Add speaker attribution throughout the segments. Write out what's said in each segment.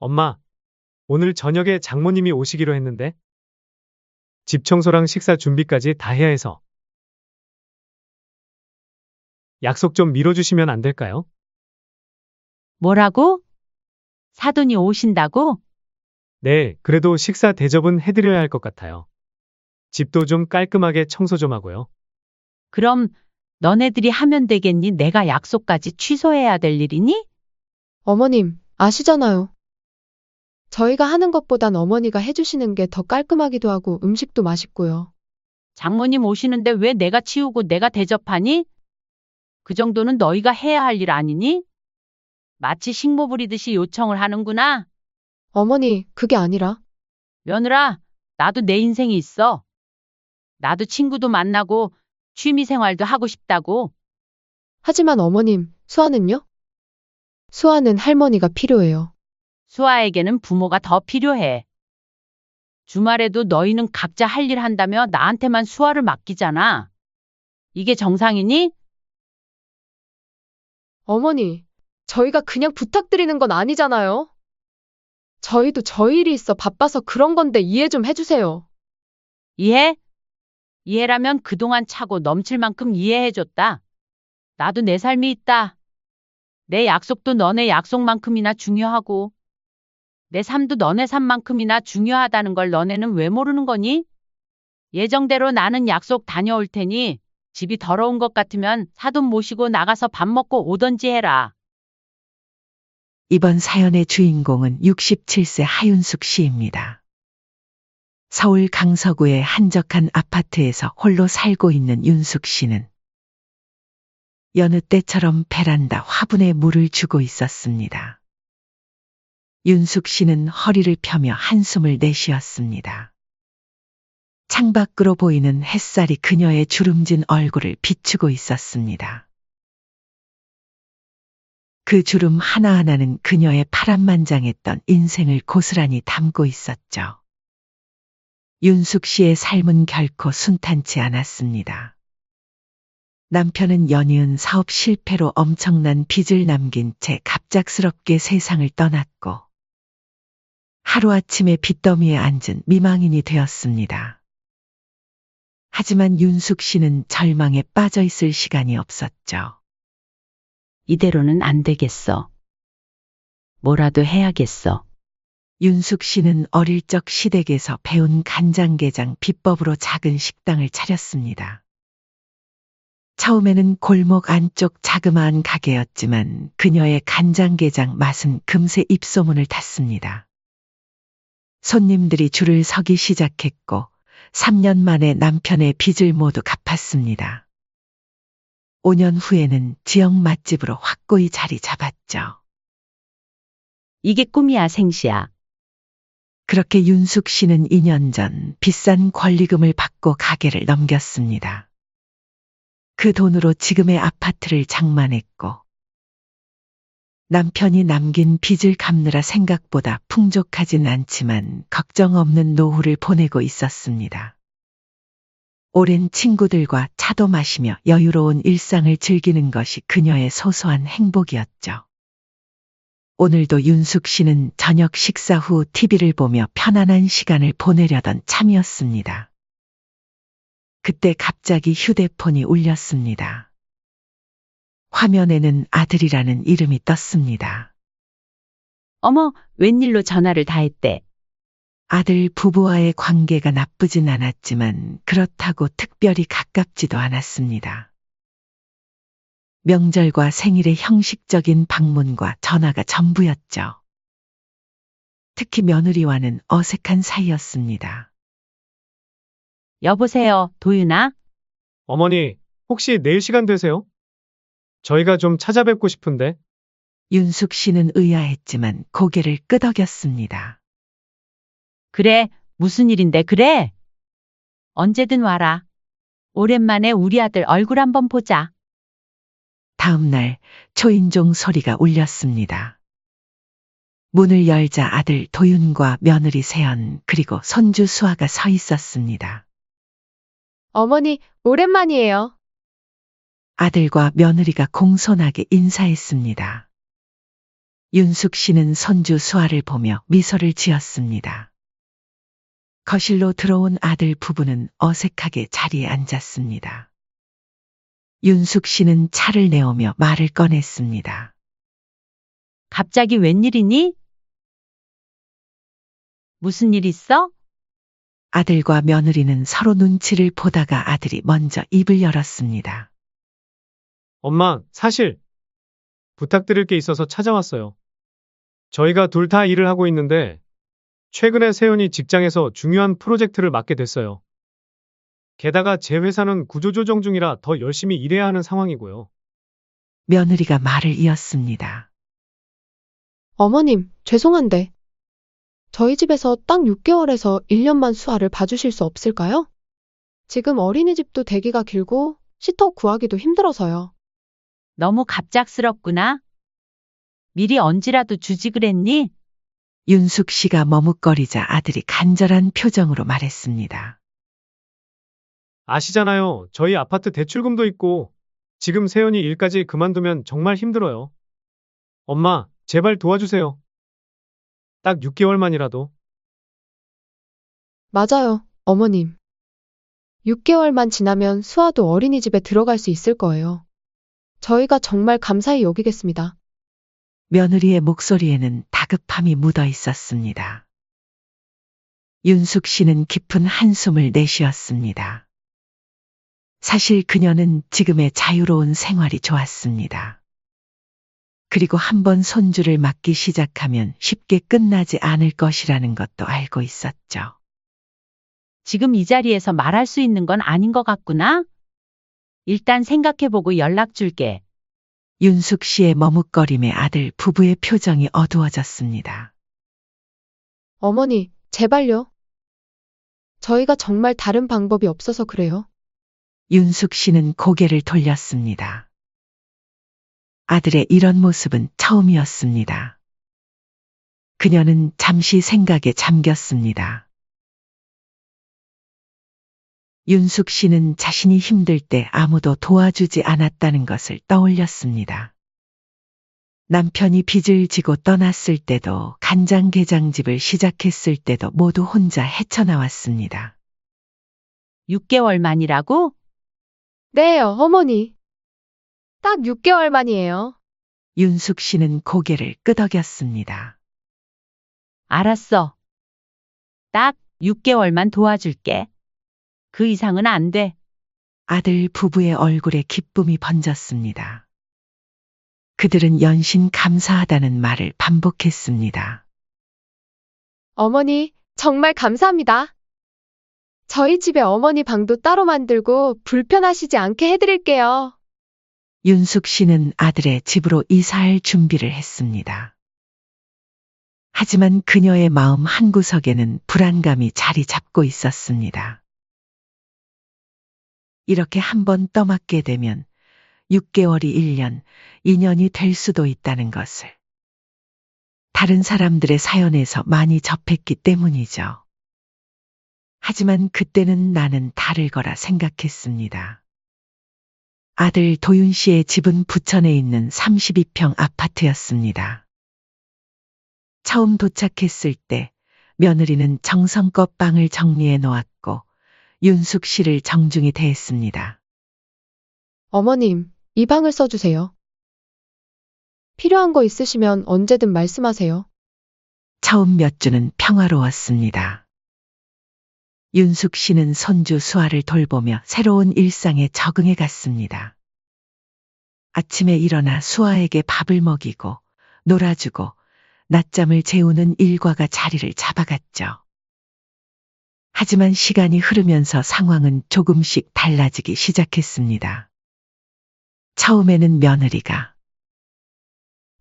Speaker 1: 엄마, 오늘 저녁에 장모님이 오시기로 했는데 집 청소랑 식사 준비까지 다 해야 해서 약속 좀 미뤄주시면 안 될까요?
Speaker 2: 뭐라고? 사돈이 오신다고?
Speaker 1: 네, 그래도 식사 대접은 해드려야 할 것 같아요. 집도 좀 깔끔하게 청소 좀 하고요.
Speaker 2: 그럼 너네들이 하면 되겠니? 내가 약속까지 취소해야 될 일이니?
Speaker 3: 어머님, 아시잖아요. 저희가 하는 것보단 어머니가 해주시는 게 더 깔끔하기도 하고 음식도 맛있고요.
Speaker 2: 장모님 오시는데 왜 내가 치우고 내가 대접하니? 그 정도는 너희가 해야 할 일 아니니? 마치 식모 부리듯이 요청을 하는구나.
Speaker 3: 어머니, 그게 아니라
Speaker 2: 며느라, 나도 내 인생이 있어. 나도 친구도 만나고 취미 생활도 하고 싶다고.
Speaker 3: 하지만 어머님, 수아는요? 수아는 할머니가 필요해요.
Speaker 2: 수아에게는 부모가 더 필요해. 주말에도 너희는 각자 할 일 한다며 나한테만 수아를 맡기잖아. 이게 정상이니?
Speaker 3: 어머니, 저희가 그냥 부탁드리는 건 아니잖아요. 저희도 저희 일이 있어 바빠서 그런 건데 이해 좀 해주세요.
Speaker 2: 이해? 이해라면 그동안 차고 넘칠 만큼 이해해줬다. 나도 내 삶이 있다. 내 약속도 너네 약속만큼이나 중요하고, 내 삶도 너네 삶만큼이나 중요하다는 걸 너네는 왜 모르는 거니? 예정대로 나는 약속 다녀올 테니 집이 더러운 것 같으면 사돈 모시고 나가서 밥 먹고 오던지 해라.
Speaker 4: 이번 사연의 주인공은 67세 하윤숙 씨입니다. 서울 강서구의 한적한 아파트에서 홀로 살고 있는 윤숙 씨는 여느 때처럼 베란다 화분에 물을 주고 있었습니다. 윤숙 씨는 허리를 펴며 한숨을 내쉬었습니다. 창밖으로 보이는 햇살이 그녀의 주름진 얼굴을 비추고 있었습니다. 그 주름 하나하나는 그녀의 파란만장했던 인생을 고스란히 담고 있었죠. 윤숙 씨의 삶은 결코 순탄치 않았습니다. 남편은 연이은 사업 실패로 엄청난 빚을 남긴 채 갑작스럽게 세상을 떠났고 하루아침에 빚더미에 앉은 미망인이 되었습니다. 하지만 윤숙 씨는 절망에 빠져 있을 시간이 없었죠.
Speaker 2: 이대로는 안 되겠어. 뭐라도 해야겠어.
Speaker 4: 윤숙 씨는 어릴 적 시댁에서 배운 간장게장 비법으로 작은 식당을 차렸습니다. 처음에는 골목 안쪽 자그마한 가게였지만 그녀의 간장게장 맛은 금세 입소문을 탔습니다. 손님들이 줄을 서기 시작했고 3년 만에 남편의 빚을 모두 갚았습니다. 5년 후에는 지역 맛집으로 확고히 자리 잡았죠.
Speaker 2: 이게 꿈이야, 생시야.
Speaker 4: 그렇게 윤숙 씨는 2년 전 비싼 권리금을 받고 가게를 넘겼습니다. 그 돈으로 지금의 아파트를 장만했고 남편이 남긴 빚을 갚느라 생각보다 풍족하진 않지만 걱정 없는 노후를 보내고 있었습니다. 오랜 친구들과 차도 마시며 여유로운 일상을 즐기는 것이 그녀의 소소한 행복이었죠. 오늘도 윤숙 씨는 저녁 식사 후 TV를 보며 편안한 시간을 보내려던 참이었습니다. 그때 갑자기 휴대폰이 울렸습니다. 화면에는 아들이라는 이름이 떴습니다.
Speaker 2: 어머, 웬일로 전화를 다 했대.
Speaker 4: 아들 부부와의 관계가 나쁘진 않았지만 그렇다고 특별히 가깝지도 않았습니다. 명절과 생일의 형식적인 방문과 전화가 전부였죠. 특히 며느리와는 어색한 사이였습니다.
Speaker 2: 여보세요, 도윤아?
Speaker 1: 어머니, 혹시 내일 시간 되세요? 저희가 좀 찾아뵙고 싶은데.
Speaker 4: 윤숙 씨는 의아했지만 고개를 끄덕였습니다.
Speaker 2: 그래, 무슨 일인데 그래? 언제든 와라. 오랜만에 우리 아들 얼굴 한번 보자.
Speaker 4: 다음 날 초인종 소리가 울렸습니다. 문을 열자 아들 도윤과 며느리 세연 그리고 손주 수아가 서 있었습니다.
Speaker 3: 어머니, 오랜만이에요.
Speaker 4: 아들과 며느리가 공손하게 인사했습니다. 윤숙 씨는 손주 수아를 보며 미소를 지었습니다. 거실로 들어온 아들 부부는 어색하게 자리에 앉았습니다. 윤숙 씨는 차를 내오며 말을 꺼냈습니다.
Speaker 2: 갑자기 웬일이니? 무슨 일 있어?
Speaker 4: 아들과 며느리는 서로 눈치를 보다가 아들이 먼저 입을 열었습니다.
Speaker 1: 엄마, 사실 부탁드릴 게 있어서 찾아왔어요. 저희가 둘 다 일을 하고 있는데 최근에 세연이 직장에서 중요한 프로젝트를 맡게 됐어요. 게다가 제 회사는 구조조정 중이라 더 열심히 일해야 하는 상황이고요.
Speaker 4: 며느리가 말을 이었습니다.
Speaker 3: 어머님, 죄송한데. 저희 집에서 딱 6개월에서 1년만 수아를 봐주실 수 없을까요? 지금 어린이집도 대기가 길고 시터 구하기도 힘들어서요.
Speaker 2: 너무 갑작스럽구나. 미리 언지라도 주지 그랬니?
Speaker 4: 윤숙 씨가 머뭇거리자 아들이 간절한 표정으로 말했습니다.
Speaker 1: 아시잖아요. 저희 아파트 대출금도 있고 지금 세연이 일까지 그만두면 정말 힘들어요. 엄마, 제발 도와주세요. 딱 6개월만이라도.
Speaker 3: 맞아요, 어머님. 6개월만 지나면 수아도 어린이집에 들어갈 수 있을 거예요. 저희가 정말 감사히 여기겠습니다.
Speaker 4: 며느리의 목소리에는 다급함이 묻어 있었습니다. 윤숙 씨는 깊은 한숨을 내쉬었습니다. 사실 그녀는 지금의 자유로운 생활이 좋았습니다. 그리고 한번 손주를 맡기 시작하면 쉽게 끝나지 않을 것이라는 것도 알고 있었죠.
Speaker 2: 지금 이 자리에서 말할 수 있는 건 아닌 것 같구나. 일단 생각해보고 연락 줄게.
Speaker 4: 윤숙 씨의 머뭇거림에 아들 부부의 표정이 어두워졌습니다.
Speaker 3: 어머니, 제발요. 저희가 정말 다른 방법이 없어서 그래요.
Speaker 4: 윤숙 씨는 고개를 돌렸습니다. 아들의 이런 모습은 처음이었습니다. 그녀는 잠시 생각에 잠겼습니다. 윤숙 씨는 자신이 힘들 때 아무도 도와주지 않았다는 것을 떠올렸습니다. 남편이 빚을 지고 떠났을 때도 간장게장집을 시작했을 때도 모두 혼자 헤쳐나왔습니다.
Speaker 2: 6개월 만이라고?
Speaker 3: 네, 어머니. 딱 6개월 만이에요.
Speaker 4: 윤숙 씨는 고개를 끄덕였습니다.
Speaker 2: 알았어. 딱 6개월만 도와줄게. 그 이상은 안 돼.
Speaker 4: 아들 부부의 얼굴에 기쁨이 번졌습니다. 그들은 연신 감사하다는 말을 반복했습니다.
Speaker 3: 어머니, 정말 감사합니다. 저희 집에 어머니 방도 따로 만들고 불편하시지 않게 해드릴게요.
Speaker 4: 윤숙 씨는 아들의 집으로 이사할 준비를 했습니다. 하지만 그녀의 마음 한구석에는 불안감이 자리 잡고 있었습니다. 이렇게 한번 떠맡게 되면 6개월이 1년, 2년이 될 수도 있다는 것을 다른 사람들의 사연에서 많이 접했기 때문이죠. 하지만 그때는 나는 다를 거라 생각했습니다. 아들 도윤 씨의 집은 부천에 있는 32평 아파트였습니다. 처음 도착했을 때 며느리는 정성껏 방을 정리해 놓았고 윤숙 씨를 정중히 대했습니다.
Speaker 3: 어머님, 이 방을 써주세요. 필요한 거 있으시면 언제든 말씀하세요.
Speaker 4: 처음 몇 주는 평화로웠습니다. 윤숙 씨는 손주 수아를 돌보며 새로운 일상에 적응해 갔습니다. 아침에 일어나 수아에게 밥을 먹이고 놀아주고 낮잠을 재우는 일과가 자리를 잡아갔죠. 하지만 시간이 흐르면서 상황은 조금씩 달라지기 시작했습니다. 처음에는 며느리가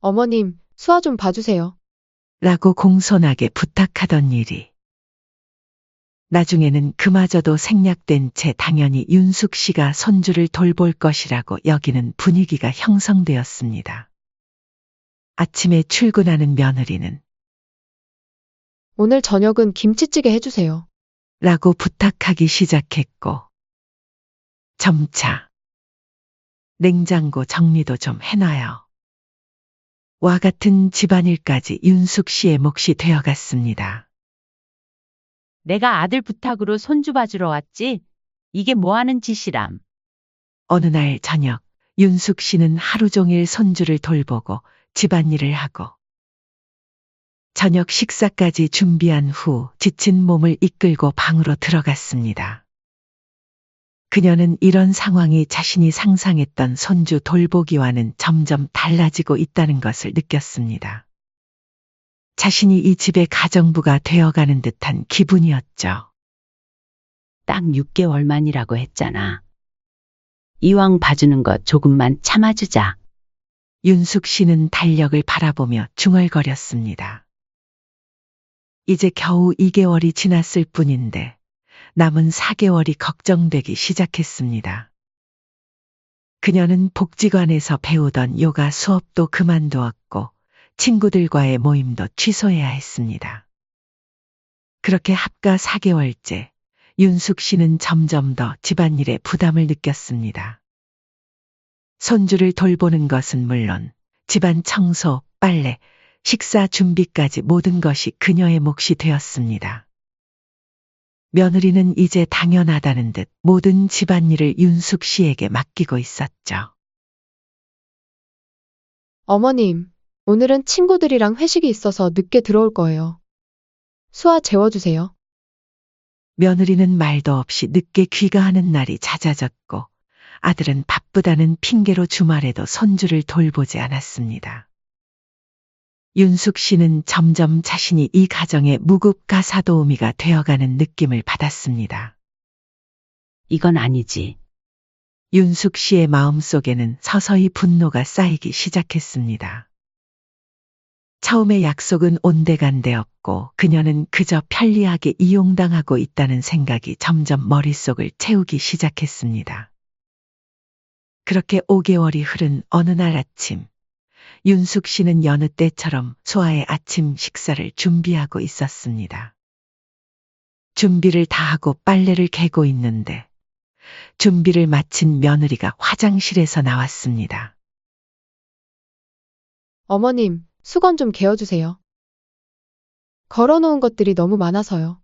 Speaker 3: 어머님, 수아 좀 봐주세요.
Speaker 4: 라고 공손하게 부탁하던 일이 나중에는 그마저도 생략된 채 당연히 윤숙 씨가 손주를 돌볼 것이라고 여기는 분위기가 형성되었습니다. 아침에 출근하는 며느리는
Speaker 3: 오늘 저녁은 김치찌개 해주세요.
Speaker 4: 라고 부탁하기 시작했고 점차 냉장고 정리도 좀 해놔요. 와 같은 집안일까지 윤숙 씨의 몫이 되어갔습니다.
Speaker 2: 내가 아들 부탁으로 손주 봐주러 왔지? 이게 뭐 하는 짓이람.
Speaker 4: 어느 날 저녁, 윤숙 씨는 하루 종일 손주를 돌보고 집안일을 하고 저녁 식사까지 준비한 후 지친 몸을 이끌고 방으로 들어갔습니다. 그녀는 이런 상황이 자신이 상상했던 손주 돌보기와는 점점 달라지고 있다는 것을 느꼈습니다. 자신이 이 집의 가정부가 되어가는 듯한 기분이었죠.
Speaker 2: 딱 6개월만이라고 했잖아. 이왕 봐주는 거 조금만 참아주자.
Speaker 4: 윤숙 씨는 달력을 바라보며 중얼거렸습니다. 이제 겨우 2개월이 지났을 뿐인데 남은 4개월이 걱정되기 시작했습니다. 그녀는 복지관에서 배우던 요가 수업도 그만두었고 친구들과의 모임도 취소해야 했습니다. 그렇게 합가 4개월째 윤숙 씨는 점점 더 집안일에 부담을 느꼈습니다. 손주를 돌보는 것은 물론 집안 청소, 빨래, 식사 준비까지 모든 것이 그녀의 몫이 되었습니다. 며느리는 이제 당연하다는 듯 모든 집안일을 윤숙 씨에게 맡기고 있었죠.
Speaker 3: 어머님, 오늘은 친구들이랑 회식이 있어서 늦게 들어올 거예요. 수아 재워주세요.
Speaker 4: 며느리는 말도 없이 늦게 귀가하는 날이 잦아졌고 아들은 바쁘다는 핑계로 주말에도 손주를 돌보지 않았습니다. 윤숙 씨는 점점 자신이 이 가정의 무급가사도우미가 되어가는 느낌을 받았습니다.
Speaker 2: 이건 아니지.
Speaker 4: 윤숙 씨의 마음속에는 서서히 분노가 쌓이기 시작했습니다. 처음에 약속은 온데간데없고 그녀는 그저 편리하게 이용당하고 있다는 생각이 점점 머릿속을 채우기 시작했습니다. 그렇게 5개월이 흐른 어느 날 아침, 윤숙 씨는 여느 때처럼 수아의 아침 식사를 준비하고 있었습니다. 준비를 다 하고 빨래를 개고 있는데 준비를 마친 며느리가 화장실에서 나왔습니다.
Speaker 3: 어머님, 수건 좀 개어주세요. 걸어놓은 것들이 너무 많아서요.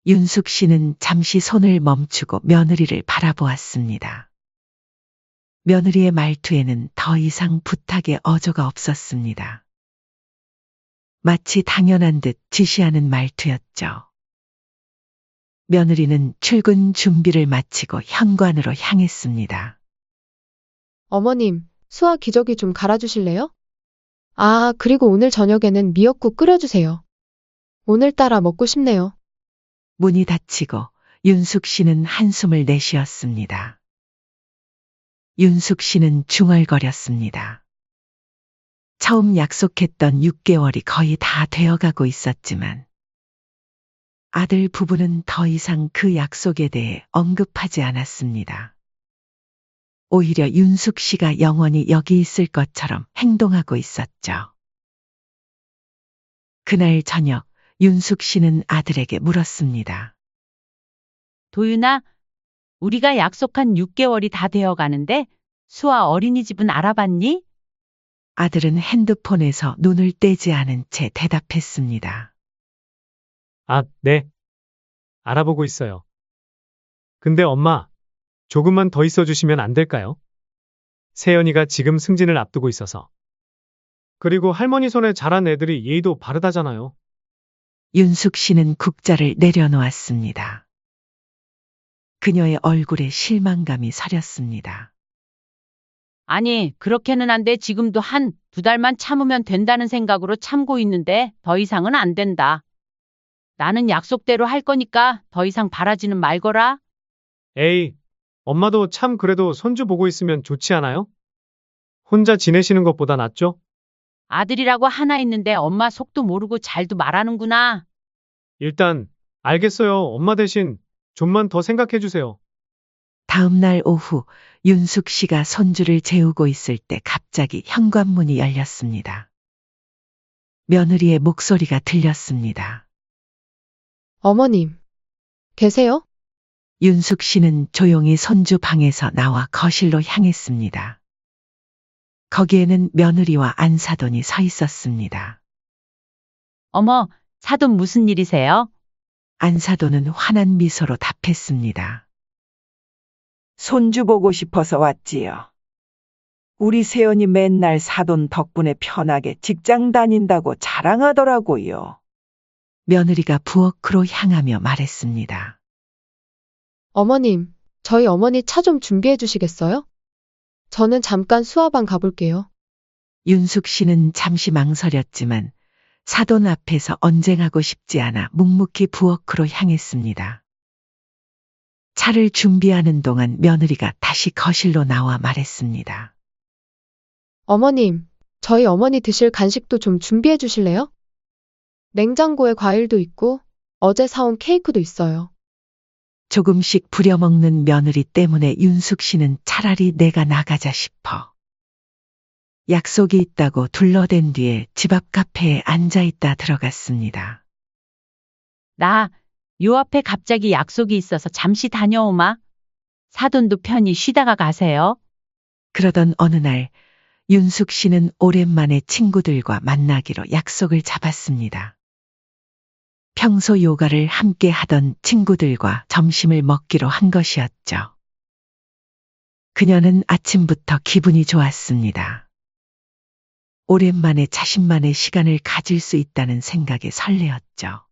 Speaker 4: 윤숙 씨는 잠시 손을 멈추고 며느리를 바라보았습니다. 며느리의 말투에는 더 이상 부탁의 어조가 없었습니다. 마치 당연한 듯 지시하는 말투였죠. 며느리는 출근 준비를 마치고 현관으로 향했습니다.
Speaker 3: 어머님, 수아 기저귀 좀 갈아주실래요? 아, 그리고 오늘 저녁에는 미역국 끓여주세요. 오늘따라 먹고 싶네요.
Speaker 4: 문이 닫히고 윤숙 씨는 한숨을 내쉬었습니다. 윤숙 씨는 중얼거렸습니다. 처음 약속했던 6개월이 거의 다 되어가고 있었지만 아들 부부는 더 이상 그 약속에 대해 언급하지 않았습니다. 오히려 윤숙 씨가 영원히 여기 있을 것처럼 행동하고 있었죠. 그날 저녁 윤숙 씨는 아들에게 물었습니다.
Speaker 2: 도윤아, 우리가 약속한 6개월이 다 되어 가는데 수아 어린이집은 알아봤니?
Speaker 4: 아들은 핸드폰에서 눈을 떼지 않은 채 대답했습니다.
Speaker 1: 아, 네. 알아보고 있어요. 근데 엄마, 조금만 더 있어 주시면 안 될까요? 세연이가 지금 승진을 앞두고 있어서. 그리고 할머니 손에 자란 애들이 예의도 바르다잖아요.
Speaker 4: 윤숙 씨는 국자를 내려놓았습니다. 그녀의 얼굴에 실망감이 서렸습니다.
Speaker 2: 아니, 그렇게는 안 돼. 지금도 1~2달만 참으면 된다는 생각으로 참고 있는데 더 이상은 안 된다. 나는 약속대로 할 거니까 더 이상 바라지는 말거라.
Speaker 1: 에이, 엄마도 참 그래도 손주 보고 있으면 좋지 않아요? 혼자 지내시는 것보다 낫죠?
Speaker 2: 아들이라고 하나 있는데 엄마 속도 모르고 잘도 말하는구나.
Speaker 1: 일단, 알겠어요. 엄마 대신 좀만 더 생각해 주세요.
Speaker 4: 다음 날 오후 윤숙 씨가 손주를 재우고 있을 때 갑자기 현관문이 열렸습니다. 며느리의 목소리가 들렸습니다.
Speaker 3: 어머님, 계세요?
Speaker 4: 윤숙 씨는 조용히 손주 방에서 나와 거실로 향했습니다. 거기에는 며느리와 안사돈이 서 있었습니다.
Speaker 2: 어머, 사돈 무슨 일이세요?
Speaker 4: 안사돈은 환한 미소로 답했습니다.
Speaker 5: 손주 보고 싶어서 왔지요. 우리 새언니 맨날 사돈 덕분에 편하게 직장 다닌다고 자랑하더라고요.
Speaker 4: 며느리가 부엌으로 향하며 말했습니다.
Speaker 3: 어머님, 저희 어머니 차 좀 준비해 주시겠어요? 저는 잠깐 수화방 가볼게요.
Speaker 4: 윤숙 씨는 잠시 망설였지만 사돈 앞에서 언쟁하고 싶지 않아 묵묵히 부엌으로 향했습니다. 차를 준비하는 동안 며느리가 다시 거실로 나와 말했습니다.
Speaker 3: 어머님, 저희 어머니 드실 간식도 좀 준비해 주실래요? 냉장고에 과일도 있고 어제 사온 케이크도 있어요.
Speaker 4: 조금씩 부려먹는 며느리 때문에 윤숙 씨는 차라리 내가 나가자 싶어 약속이 있다고 둘러댄 뒤에 집 앞 카페에 앉아있다 들어갔습니다.
Speaker 2: 나, 요 앞에 갑자기 약속이 있어서 잠시 다녀오마. 사돈도 편히 쉬다가 가세요.
Speaker 4: 그러던 어느 날 윤숙 씨는 오랜만에 친구들과 만나기로 약속을 잡았습니다. 평소 요가를 함께 하던 친구들과 점심을 먹기로 한 것이었죠. 그녀는 아침부터 기분이 좋았습니다. 오랜만에 자신만의 시간을 가질 수 있다는 생각에 설레었죠.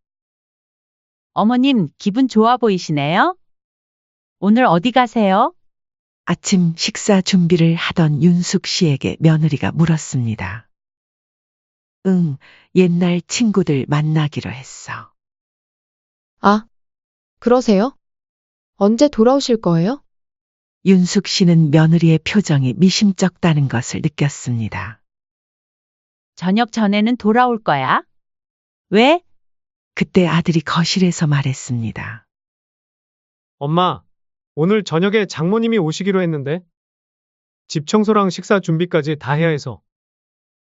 Speaker 2: 어머님, 기분 좋아 보이시네요? 오늘 어디 가세요?
Speaker 4: 아침 식사 준비를 하던 윤숙 씨에게 며느리가 물었습니다. 응, 옛날 친구들 만나기로 했어.
Speaker 3: 아, 그러세요? 언제 돌아오실 거예요?
Speaker 4: 윤숙 씨는 며느리의 표정이 미심쩍다는 것을 느꼈습니다.
Speaker 2: 저녁 전에는 돌아올 거야. 왜?
Speaker 4: 그때 아들이 거실에서 말했습니다.
Speaker 1: 엄마, 오늘 저녁에 장모님이 오시기로 했는데 집 청소랑 식사 준비까지 다 해야 해서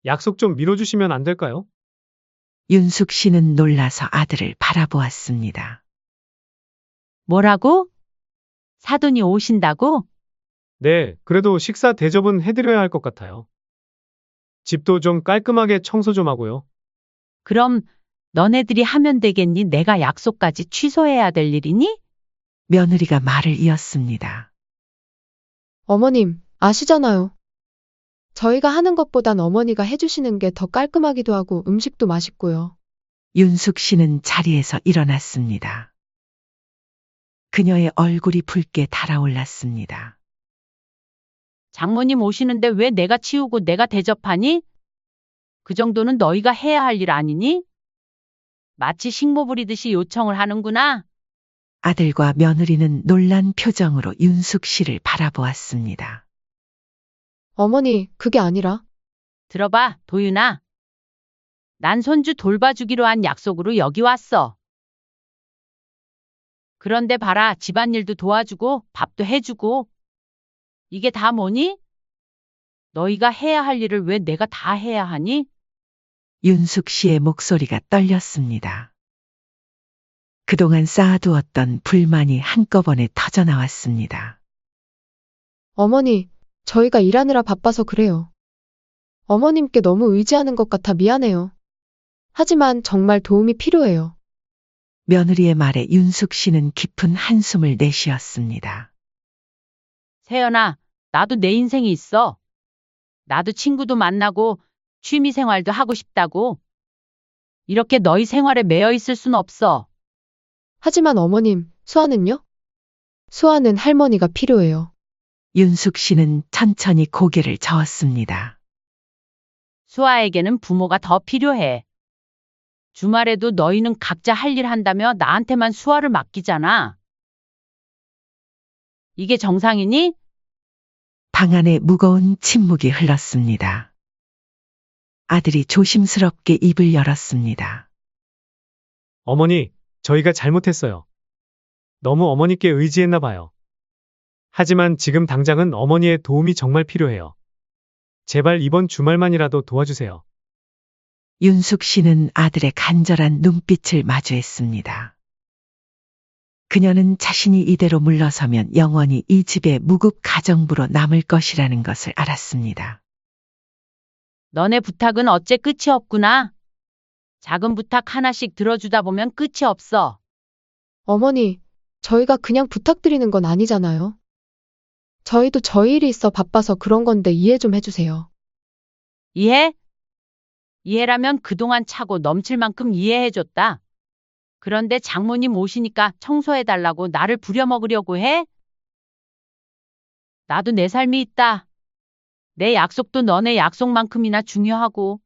Speaker 1: 약속 좀 미뤄주시면 안 될까요?
Speaker 4: 윤숙 씨는 놀라서 아들을 바라보았습니다.
Speaker 2: 뭐라고? 사돈이 오신다고?
Speaker 1: 네, 그래도 식사 대접은 해드려야 할 것 같아요. 집도 좀 깔끔하게 청소 좀 하고요.
Speaker 2: 그럼 너네들이 하면 되겠니? 내가 약속까지 취소해야 될 일이니?
Speaker 4: 며느리가 말을 이었습니다.
Speaker 3: 어머님, 아시잖아요. 저희가 하는 것보단 어머니가 해주시는 게 더 깔끔하기도 하고 음식도 맛있고요.
Speaker 4: 윤숙 씨는 자리에서 일어났습니다. 그녀의 얼굴이 붉게 달아올랐습니다.
Speaker 2: 장모님 오시는데 왜 내가 치우고 내가 대접하니? 그 정도는 너희가 해야 할 일 아니니? 마치 식모 부리듯이 요청을 하는구나.
Speaker 4: 아들과 며느리는 놀란 표정으로 윤숙 씨를 바라보았습니다.
Speaker 3: 어머니, 그게 아니라
Speaker 2: 들어봐, 도윤아. 난 손주 돌봐주기로 한 약속으로 여기 왔어. 그런데 봐라, 집안일도 도와주고 밥도 해주고. 이게 다 뭐니? 너희가 해야 할 일을 왜 내가 다 해야 하니?
Speaker 4: 윤숙 씨의 목소리가 떨렸습니다. 그동안 쌓아두었던 불만이 한꺼번에 터져나왔습니다.
Speaker 3: 어머니, 저희가 일하느라 바빠서 그래요. 어머님께 너무 의지하는 것 같아 미안해요. 하지만 정말 도움이 필요해요.
Speaker 4: 며느리의 말에 윤숙 씨는 깊은 한숨을 내쉬었습니다.
Speaker 2: 세연아, 나도 내 인생이 있어. 나도 친구도 만나고 취미 생활도 하고 싶다고. 이렇게 너희 생활에 매여 있을 순 없어.
Speaker 3: 하지만 어머님, 수아는요? 수아는 할머니가 필요해요.
Speaker 4: 윤숙 씨는 천천히 고개를 저었습니다.
Speaker 2: 수아에게는 부모가 더 필요해. 주말에도 너희는 각자 할 일 한다며 나한테만 수아를 맡기잖아. 이게 정상이니?
Speaker 4: 방 안에 무거운 침묵이 흘렀습니다. 아들이 조심스럽게 입을 열었습니다.
Speaker 1: 어머니, 저희가 잘못했어요. 너무 어머니께 의지했나 봐요. 하지만 지금 당장은 어머니의 도움이 정말 필요해요. 제발 이번 주말만이라도 도와주세요.
Speaker 4: 윤숙 씨는 아들의 간절한 눈빛을 마주했습니다. 그녀는 자신이 이대로 물러서면 영원히 이 집의 무급 가정부로 남을 것이라는 것을 알았습니다.
Speaker 2: 너네 부탁은 어째 끝이 없구나. 작은 부탁 하나씩 들어주다 보면 끝이 없어.
Speaker 3: 어머니, 저희가 그냥 부탁드리는 건 아니잖아요. 저희도 저희 일이 있어 바빠서 그런 건데 이해 좀 해주세요.
Speaker 2: 이해? 이해라면 그동안 차고 넘칠 만큼 이해해줬다. 그런데 장모님 오시니까 청소해달라고 나를 부려먹으려고 해? 나도 내 삶이 있다. 내 약속도 너네 약속만큼이나 중요하고,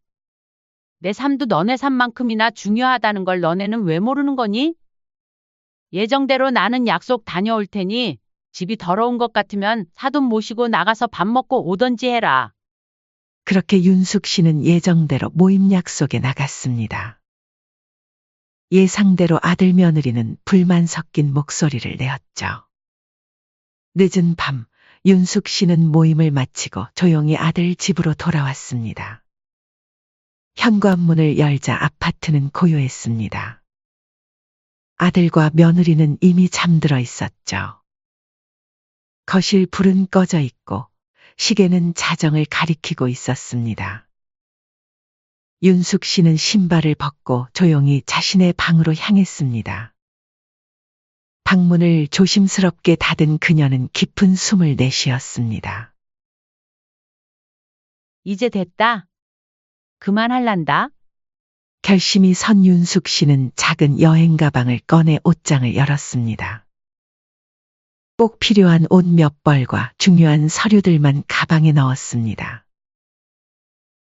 Speaker 2: 내 삶도 너네 삶만큼이나 중요하다는 걸 너네는 왜 모르는 거니? 예정대로 나는 약속 다녀올 테니 집이 더러운 것 같으면 사돈 모시고 나가서 밥 먹고 오던지 해라.
Speaker 4: 그렇게 윤숙 씨는 예정대로 모임 약속에 나갔습니다. 예상대로 아들 며느리는 불만 섞인 목소리를 내었죠. 늦은 밤, 윤숙 씨는 모임을 마치고 조용히 아들 집으로 돌아왔습니다. 현관문을 열자 아파트는 고요했습니다. 아들과 며느리는 이미 잠들어 있었죠. 거실 불은 꺼져 있고 시계는 자정을 가리키고 있었습니다. 윤숙 씨는 신발을 벗고 조용히 자신의 방으로 향했습니다. 방문을 조심스럽게 닫은 그녀는 깊은 숨을 내쉬었습니다.
Speaker 2: 이제 됐다. 그만할란다.
Speaker 4: 결심이 선 윤숙 씨는 작은 여행 가방을 꺼내 옷장을 열었습니다. 꼭 필요한 옷 몇 벌과 중요한 서류들만 가방에 넣었습니다.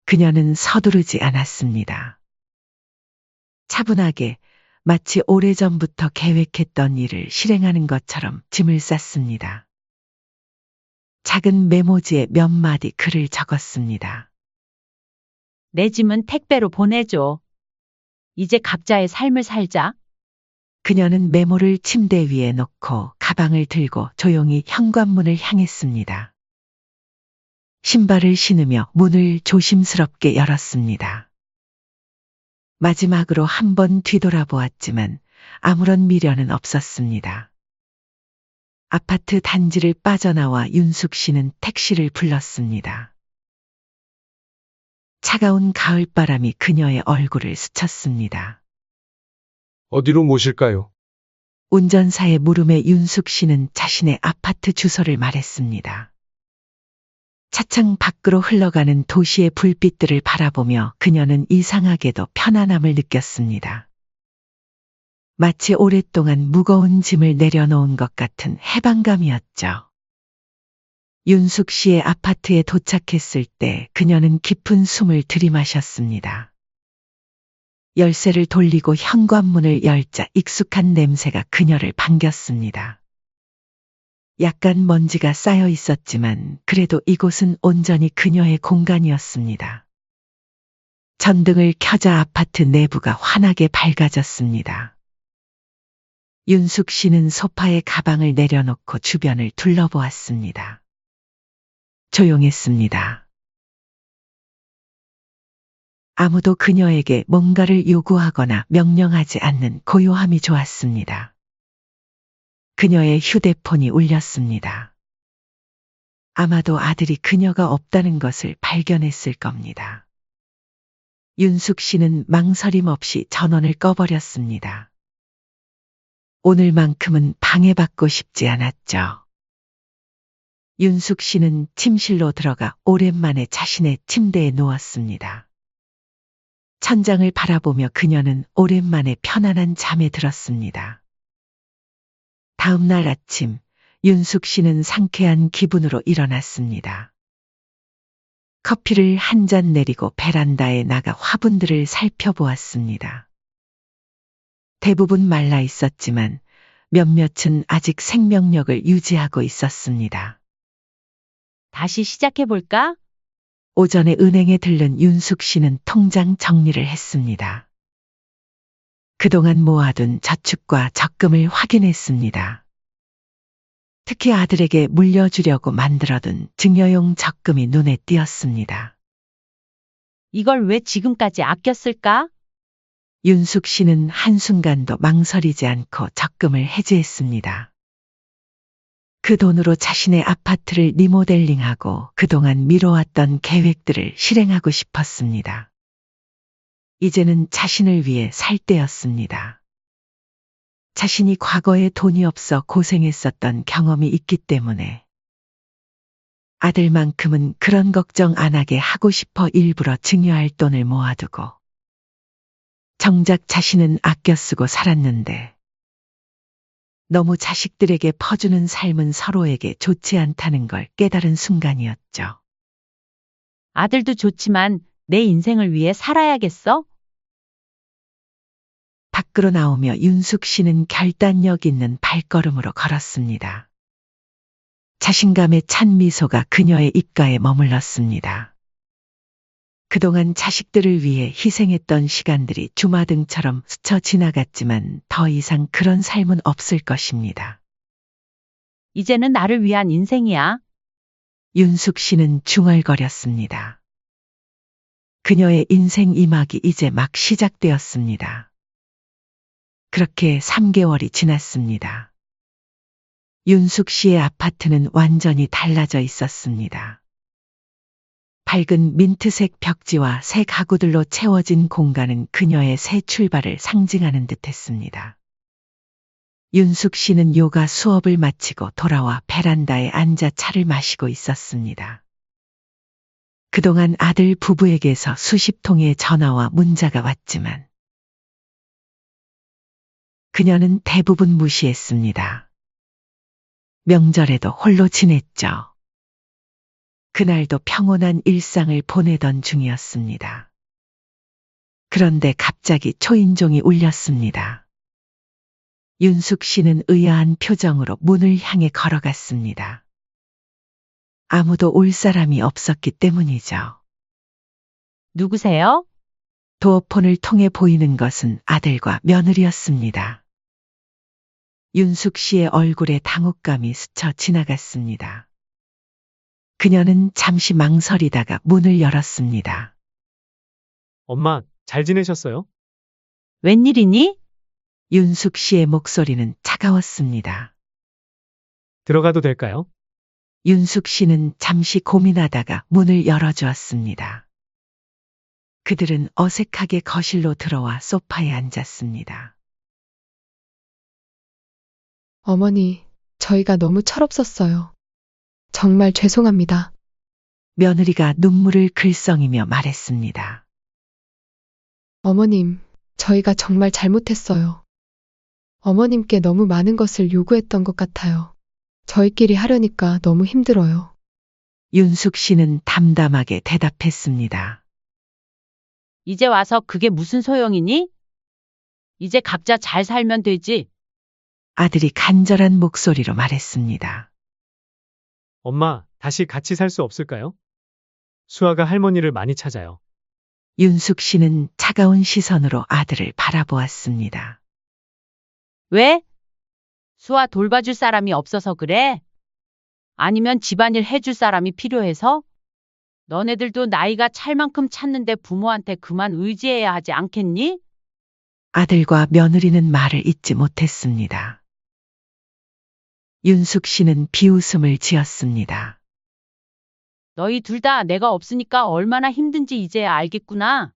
Speaker 4: 그녀는 서두르지 않았습니다. 차분하게 마치 오래전부터 계획했던 일을 실행하는 것처럼 짐을 쌌습니다. 작은 메모지에 몇 마디 글을 적었습니다.
Speaker 2: 내 짐은 택배로 보내줘. 이제 각자의 삶을 살자.
Speaker 4: 그녀는 메모를 침대 위에 놓고 가방을 들고 조용히 현관문을 향했습니다. 신발을 신으며 문을 조심스럽게 열었습니다. 마지막으로 한 번 뒤돌아보았지만 아무런 미련은 없었습니다. 아파트 단지를 빠져나와 윤숙 씨는 택시를 불렀습니다. 차가운 가을바람이 그녀의 얼굴을 스쳤습니다.
Speaker 6: 어디로 모실까요?
Speaker 4: 운전사의 물음에 윤숙 씨는 자신의 아파트 주소를 말했습니다. 차창 밖으로 흘러가는 도시의 불빛들을 바라보며 그녀는 이상하게도 편안함을 느꼈습니다. 마치 오랫동안 무거운 짐을 내려놓은 것 같은 해방감이었죠. 윤숙 씨의 아파트에 도착했을 때 그녀는 깊은 숨을 들이마셨습니다. 열쇠를 돌리고 현관문을 열자 익숙한 냄새가 그녀를 반겼습니다. 약간 먼지가 쌓여 있었지만 그래도 이곳은 온전히 그녀의 공간이었습니다. 전등을 켜자 아파트 내부가 환하게 밝아졌습니다. 윤숙 씨는 소파에 가방을 내려놓고 주변을 둘러보았습니다. 조용했습니다. 아무도 그녀에게 뭔가를 요구하거나 명령하지 않는 고요함이 좋았습니다. 그녀의 휴대폰이 울렸습니다. 아마도 아들이 그녀가 없다는 것을 발견했을 겁니다. 윤숙 씨는 망설임 없이 전원을 꺼버렸습니다. 오늘만큼은 방해받고 싶지 않았죠. 윤숙 씨는 침실로 들어가 오랜만에 자신의 침대에 누웠습니다. 천장을 바라보며 그녀는 오랜만에 편안한 잠에 들었습니다. 다음 날 아침, 윤숙 씨는 상쾌한 기분으로 일어났습니다. 커피를 한 잔 내리고 베란다에 나가 화분들을 살펴보았습니다. 대부분 말라 있었지만 몇몇은 아직 생명력을 유지하고 있었습니다.
Speaker 2: 다시 시작해볼까?
Speaker 4: 오전에 은행에 들른 윤숙 씨는 통장 정리를 했습니다. 그동안 모아둔 저축과 적금을 확인했습니다. 특히 아들에게 물려주려고 만들어둔 증여용 적금이 눈에 띄었습니다.
Speaker 2: 이걸 왜 지금까지 아꼈을까?
Speaker 4: 윤숙 씨는 한순간도 망설이지 않고 적금을 해지했습니다. 그 돈으로 자신의 아파트를 리모델링하고 그동안 미뤄왔던 계획들을 실행하고 싶었습니다. 이제는 자신을 위해 살 때였습니다. 자신이 과거에 돈이 없어 고생했었던 경험이 있기 때문에 아들만큼은 그런 걱정 안 하게 하고 싶어 일부러 증여할 돈을 모아두고 정작 자신은 아껴 쓰고 살았는데 너무 자식들에게 퍼주는 삶은 서로에게 좋지 않다는 걸 깨달은 순간이었죠.
Speaker 2: 아들도 좋지만 내 인생을 위해 살아야겠어?
Speaker 4: 밖으로 나오며 윤숙 씨는 결단력 있는 발걸음으로 걸었습니다. 자신감에 찬 미소가 그녀의 입가에 머물렀습니다. 그동안 자식들을 위해 희생했던 시간들이 주마등처럼 스쳐 지나갔지만 더 이상 그런 삶은 없을 것입니다.
Speaker 2: 이제는 나를 위한 인생이야.
Speaker 4: 윤숙 씨는 중얼거렸습니다. 그녀의 인생 2막이 이제 막 시작되었습니다. 그렇게 3개월이 지났습니다. 윤숙 씨의 아파트는 완전히 달라져 있었습니다. 밝은 민트색 벽지와 새 가구들로 채워진 공간은 그녀의 새 출발을 상징하는 듯했습니다. 윤숙 씨는 요가 수업을 마치고 돌아와 베란다에 앉아 차를 마시고 있었습니다. 그동안 아들 부부에게서 수십 통의 전화와 문자가 왔지만 그녀는 대부분 무시했습니다. 명절에도 홀로 지냈죠. 그날도 평온한 일상을 보내던 중이었습니다. 그런데 갑자기 초인종이 울렸습니다. 윤숙 씨는 의아한 표정으로 문을 향해 걸어갔습니다. 아무도 올 사람이 없었기 때문이죠.
Speaker 2: 누구세요?
Speaker 4: 도어폰을 통해 보이는 것은 아들과 며느리였습니다. 윤숙 씨의 얼굴에 당혹감이 스쳐 지나갔습니다. 그녀는 잠시 망설이다가 문을 열었습니다.
Speaker 1: 엄마, 잘 지내셨어요?
Speaker 2: 웬일이니?
Speaker 4: 윤숙 씨의 목소리는 차가웠습니다.
Speaker 1: 들어가도 될까요?
Speaker 4: 윤숙 씨는 잠시 고민하다가 문을 열어주었습니다. 그들은 어색하게 거실로 들어와 소파에 앉았습니다.
Speaker 3: 어머니, 저희가 너무 철없었어요. 정말 죄송합니다.
Speaker 4: 며느리가 눈물을 글썽이며 말했습니다.
Speaker 3: 어머님, 저희가 정말 잘못했어요. 어머님께 너무 많은 것을 요구했던 것 같아요. 저희끼리 하려니까 너무 힘들어요.
Speaker 4: 윤숙 씨는 담담하게 대답했습니다.
Speaker 2: 이제 와서 그게 무슨 소용이니? 이제 각자 잘 살면 되지.
Speaker 4: 아들이 간절한 목소리로 말했습니다.
Speaker 1: 엄마, 다시 같이 살 수 없을까요? 수아가 할머니를 많이 찾아요.
Speaker 4: 윤숙 씨는 차가운 시선으로 아들을 바라보았습니다.
Speaker 2: 왜? 수아 돌봐줄 사람이 없어서 그래? 아니면 집안일 해줄 사람이 필요해서? 너네들도 나이가 찰 만큼 찾는데 부모한테 그만 의지해야 하지 않겠니?
Speaker 4: 아들과 며느리는 말을 잇지 못했습니다. 윤숙 씨는 비웃음을 지었습니다.
Speaker 2: 너희 둘 다 내가 없으니까 얼마나 힘든지 이제야 알겠구나.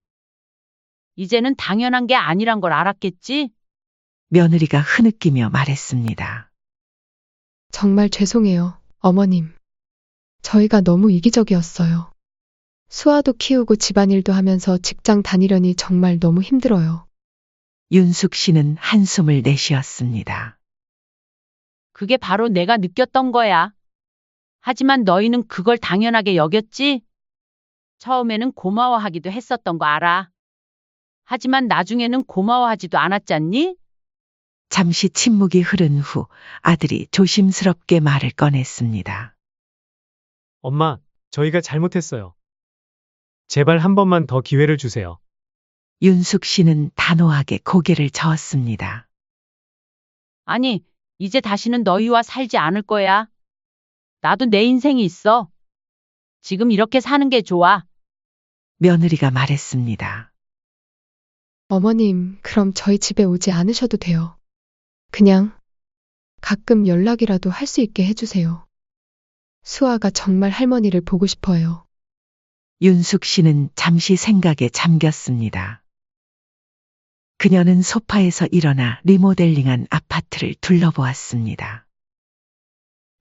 Speaker 2: 이제는 당연한 게 아니란 걸 알았겠지?
Speaker 4: 며느리가 흐느끼며 말했습니다.
Speaker 3: 정말 죄송해요, 어머님. 저희가 너무 이기적이었어요. 수아도 키우고 집안일도 하면서 직장 다니려니 정말 너무 힘들어요.
Speaker 4: 윤숙 씨는 한숨을 내쉬었습니다.
Speaker 2: 그게 바로 내가 느꼈던 거야. 하지만 너희는 그걸 당연하게 여겼지? 처음에는 고마워하기도 했었던 거 알아. 하지만 나중에는 고마워하지도 않았잖니?
Speaker 4: 잠시 침묵이 흐른 후 아들이 조심스럽게 말을 꺼냈습니다.
Speaker 1: 엄마, 저희가 잘못했어요. 제발 한 번만 더 기회를 주세요.
Speaker 4: 윤숙 씨는 단호하게 고개를 저었습니다.
Speaker 2: 아니, 이제 다시는 너희와 살지 않을 거야. 나도 내 인생이 있어. 지금 이렇게 사는 게 좋아.
Speaker 4: 며느리가 말했습니다.
Speaker 3: 어머님, 그럼 저희 집에 오지 않으셔도 돼요. 그냥 가끔 연락이라도 할 수 있게 해주세요. 수아가 정말 할머니를 보고 싶어요.
Speaker 4: 윤숙 씨는 잠시 생각에 잠겼습니다. 그녀는 소파에서 일어나 리모델링한 아파트를 둘러보았습니다.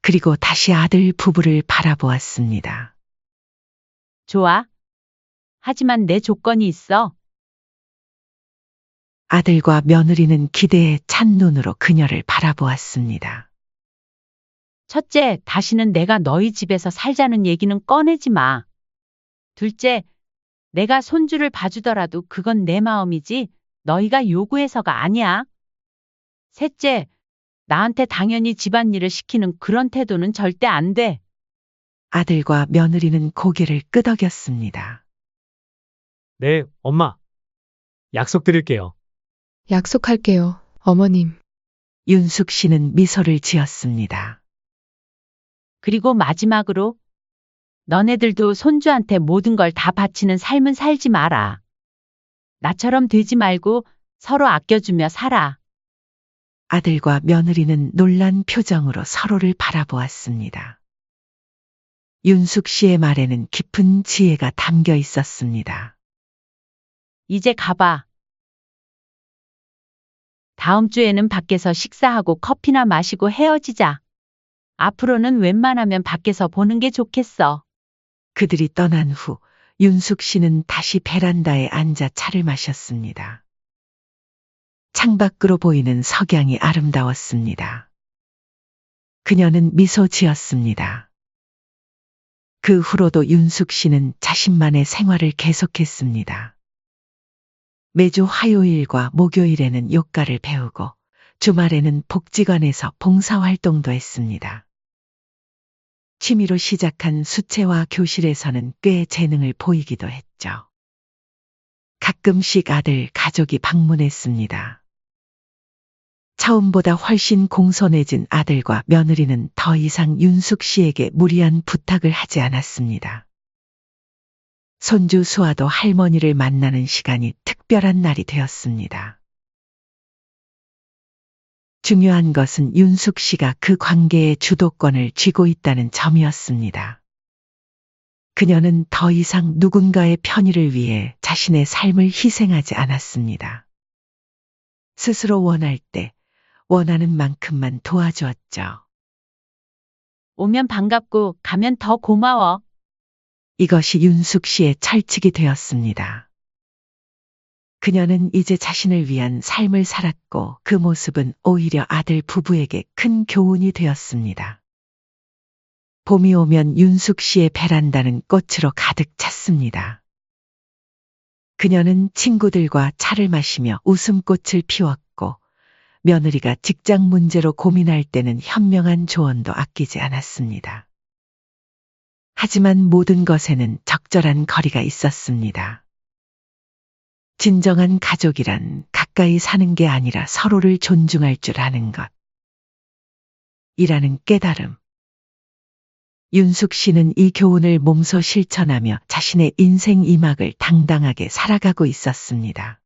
Speaker 4: 그리고 다시 아들 부부를 바라보았습니다.
Speaker 2: 좋아. 하지만 내 조건이 있어.
Speaker 4: 아들과 며느리는 기대에 찬 눈으로 그녀를 바라보았습니다.
Speaker 2: 첫째, 다시는 내가 너희 집에서 살자는 얘기는 꺼내지 마. 둘째, 내가 손주를 봐주더라도 그건 내 마음이지 너희가 요구해서가 아니야. 셋째, 나한테 당연히 집안일을 시키는 그런 태도는 절대 안 돼.
Speaker 4: 아들과 며느리는 고개를 끄덕였습니다.
Speaker 1: 네, 엄마. 약속드릴게요.
Speaker 3: 약속할게요, 어머님.
Speaker 4: 윤숙 씨는 미소를 지었습니다.
Speaker 2: 그리고 마지막으로 너네들도 손주한테 모든 걸 다 바치는 삶은 살지 마라. 나처럼 되지 말고 서로 아껴주며 살아.
Speaker 4: 아들과 며느리는 놀란 표정으로 서로를 바라보았습니다. 윤숙 씨의 말에는 깊은 지혜가 담겨 있었습니다.
Speaker 2: 이제 가봐. 다음 주에는 밖에서 식사하고 커피나 마시고 헤어지자. 앞으로는 웬만하면 밖에서 보는 게 좋겠어.
Speaker 4: 그들이 떠난 후 윤숙 씨는 다시 베란다에 앉아 차를 마셨습니다. 창밖으로 보이는 석양이 아름다웠습니다. 그녀는 미소 지었습니다. 그 후로도 윤숙 씨는 자신만의 생활을 계속했습니다. 매주 화요일과 목요일에는 요가를 배우고 주말에는 복지관에서 봉사활동도 했습니다. 취미로 시작한 수채화 교실에서는 꽤 재능을 보이기도 했죠. 가끔씩 아들 가족이 방문했습니다. 처음보다 훨씬 공손해진 아들과 며느리는 더 이상 윤숙 씨에게 무리한 부탁을 하지 않았습니다. 손주 수아도 할머니를 만나는 시간이 특별한 날이 되었습니다. 중요한 것은 윤숙 씨가 그 관계의 주도권을 쥐고 있다는 점이었습니다. 그녀는 더 이상 누군가의 편의를 위해 자신의 삶을 희생하지 않았습니다. 스스로 원할 때 원하는 만큼만 도와주었죠.
Speaker 2: 오면 반갑고 가면 더 고마워.
Speaker 4: 이것이 윤숙 씨의 철칙이 되었습니다. 그녀는 이제 자신을 위한 삶을 살았고 그 모습은 오히려 아들 부부에게 큰 교훈이 되었습니다. 봄이 오면 윤숙 씨의 베란다는 꽃으로 가득 찼습니다. 그녀는 친구들과 차를 마시며 웃음꽃을 피웠고 며느리가 직장 문제로 고민할 때는 현명한 조언도 아끼지 않았습니다. 하지만 모든 것에는 적절한 거리가 있었습니다. 진정한 가족이란 가까이 사는 게 아니라 서로를 존중할 줄 아는 것. 이라는 깨달음. 윤숙 씨는 이 교훈을 몸소 실천하며 자신의 인생 2막을 당당하게 살아가고 있었습니다.